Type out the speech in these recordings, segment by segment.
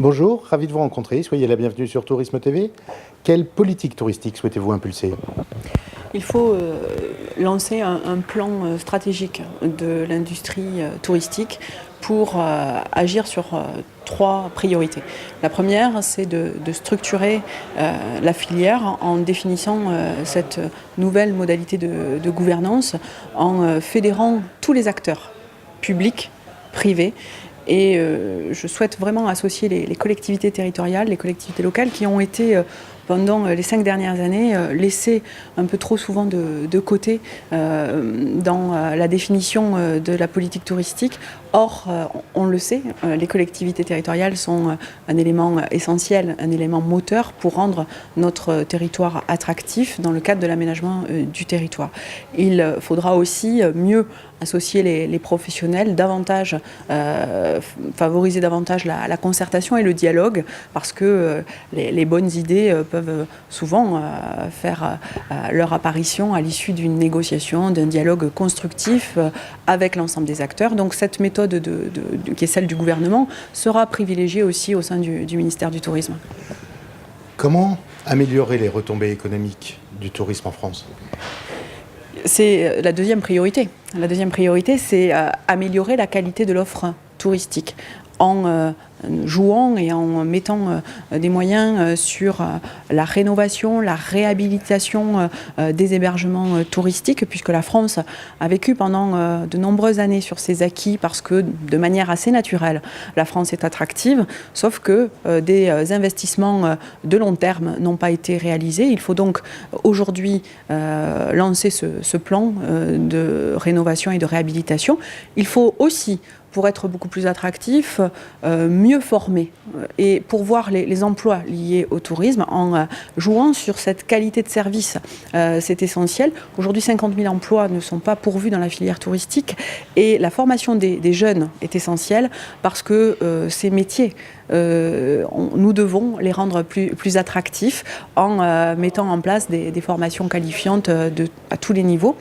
Bonjour, ravi de vous rencontrer. Soyez la bienvenue sur Tourisme TV. Quelle politique touristique souhaitez-vous impulser ? Il faut lancer un plan stratégique de l'industrie touristique pour agir sur trois priorités. La première, c'est de structurer la filière en définissant cette nouvelle modalité de gouvernance, en fédérant tous les acteurs, publics, privés. Et je souhaite vraiment associer les collectivités territoriales, les collectivités locales qui ont été pendant les 5 dernières années laissées un peu trop souvent de côté dans la définition de la politique touristique. Or, on le sait, les collectivités territoriales sont un élément essentiel, un élément moteur pour rendre notre territoire attractif dans le cadre de l'aménagement du territoire. Il faudra aussi mieux associer les professionnels, davantage favoriser davantage la concertation et le dialogue, parce que les bonnes idées peuvent souvent faire leur apparition à l'issue d'une négociation, d'un dialogue constructif avec l'ensemble des acteurs. Donc cette méthode qui est celle du gouvernement sera privilégiée aussi au sein du ministère du Tourisme. Comment améliorer les retombées économiques du tourisme en France ? C'est la deuxième priorité. La deuxième priorité, c'est améliorer la qualité de l'offre touristique en jouant et en mettant des moyens sur la rénovation, la réhabilitation des hébergements touristiques, puisque la France a vécu pendant de nombreuses années sur ses acquis, parce que de manière assez naturelle, la France est attractive, sauf que des investissements de long terme n'ont pas été réalisés. Il faut donc aujourd'hui lancer ce plan de rénovation et de réhabilitation. Il faut aussi, pour être beaucoup plus attractif, mieux former et pourvoir les emplois liés au tourisme en jouant sur cette qualité de service. C'est essentiel. Aujourd'hui, 50 000 emplois ne sont pas pourvus dans la filière touristique, et la formation des jeunes est essentielle, parce que ces métiers, nous devons les rendre plus attractifs en mettant en place des formations qualifiantes à tous les niveaux,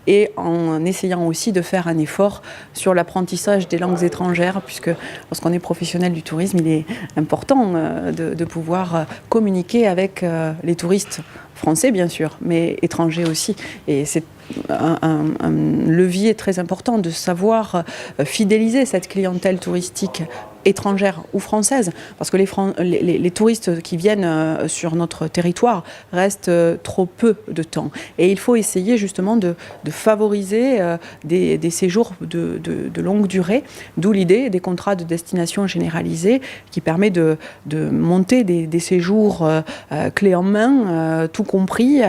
et en essayant aussi de faire un effort sur l'apprentissage des langues étrangères, puisque lorsqu'on est professionnel du tourisme, il est important de pouvoir communiquer avec les touristes français, bien sûr, mais étrangers aussi. Et c'est un levier très important de savoir fidéliser cette clientèle touristique étrangère ou française, parce que les touristes qui viennent sur notre territoire restent trop peu de temps. Et il faut essayer justement de favoriser des séjours de longue durée, d'où l'idée des contrats de destination généralisés, qui permet de monter des séjours clés en main, tout compris,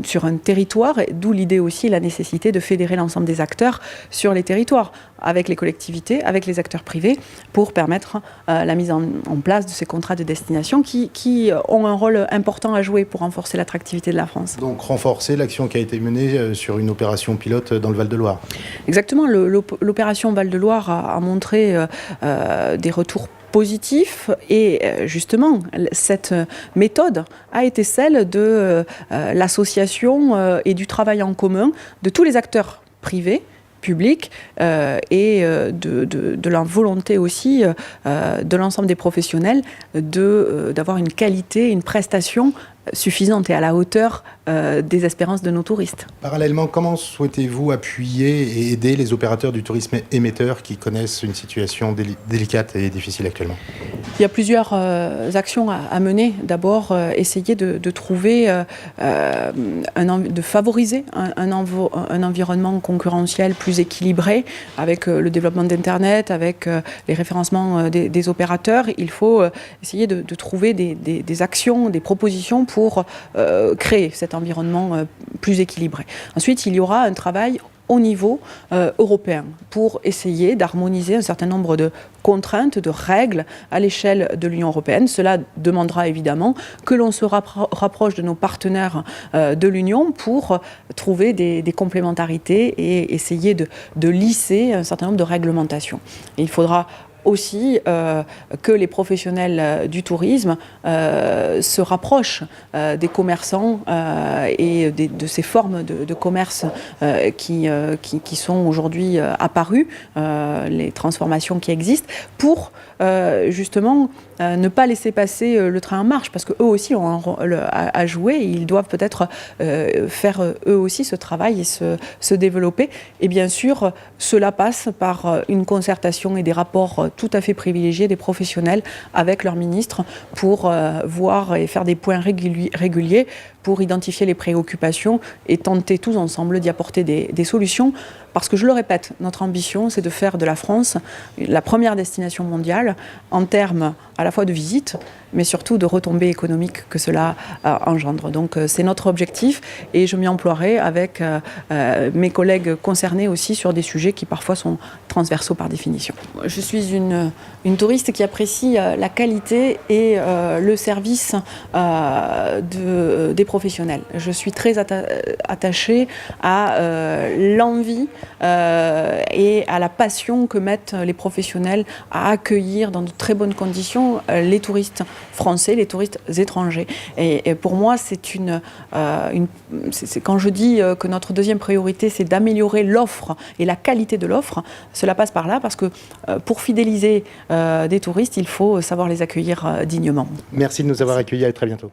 sur un territoire, d'où l'idée aussi, la nécessité de fédérer l'ensemble des acteurs sur les territoires, avec les collectivités, avec les acteurs privés, pour permettre la mise en place de ces contrats de destination qui ont un rôle important à jouer pour renforcer l'attractivité de la France. Donc renforcer l'action qui a été menée sur une opération pilote dans le Val-de-Loire. Exactement, l'opération Val-de-Loire a montré des retours positif, et justement cette méthode a été celle de l'association et du travail en commun de tous les acteurs privés, publics, et de la volonté aussi de l'ensemble des professionnels d'avoir une qualité, une prestation suffisante et à la hauteur des espérances de nos touristes. Parallèlement, comment souhaitez-vous appuyer et aider les opérateurs du tourisme émetteur qui connaissent une situation délicate et difficile actuellement ? Il y a plusieurs actions à mener. D'abord, essayer de trouver, de favoriser un environnement concurrentiel plus équilibré, avec le développement d'Internet, avec les référencements des opérateurs. Il faut essayer de trouver des actions, des propositions pour créer cet environnement plus équilibré. Ensuite, il y aura un travail au niveau européen pour essayer d'harmoniser un certain nombre de contraintes, de règles à l'échelle de l'Union européenne. Cela demandera évidemment que l'on se rapproche de nos partenaires de l'Union pour trouver des complémentarités et essayer de lisser un certain nombre de réglementations. Et il faudra aussi que les professionnels du tourisme se rapprochent des commerçants et de ces formes de commerce qui sont aujourd'hui apparues, les transformations qui existent, pour justement ne pas laisser passer le train en marche, parce qu'eux aussi ont un rôle à jouer et ils doivent peut-être faire eux aussi ce travail et se développer. Et bien sûr, cela passe par une concertation et des rapports tout à fait privilégiés des professionnels avec leurs ministres pour voir et faire des points réguliers pour identifier les préoccupations et tenter tous ensemble d'y apporter des solutions. Parce que je le répète, notre ambition, c'est de faire de la France la première destination mondiale en termes à la fois de visites, mais surtout de retombées économiques que cela engendre. Donc c'est notre objectif et je m'y emploierai avec mes collègues concernés aussi sur des sujets qui parfois sont transversaux par définition. Je suis une touriste qui apprécie la qualité et le service des professionnels. Je suis très attachée à l'envie et à la passion que mettent les professionnels à accueillir dans de très bonnes conditions les touristes français, les touristes étrangers. Et pour moi, c'est quand je dis que notre deuxième priorité, c'est d'améliorer l'offre et la qualité de l'offre, cela passe par là parce que pour fidéliser des touristes, il faut savoir les accueillir dignement. Merci de nous avoir accueillis, à très bientôt.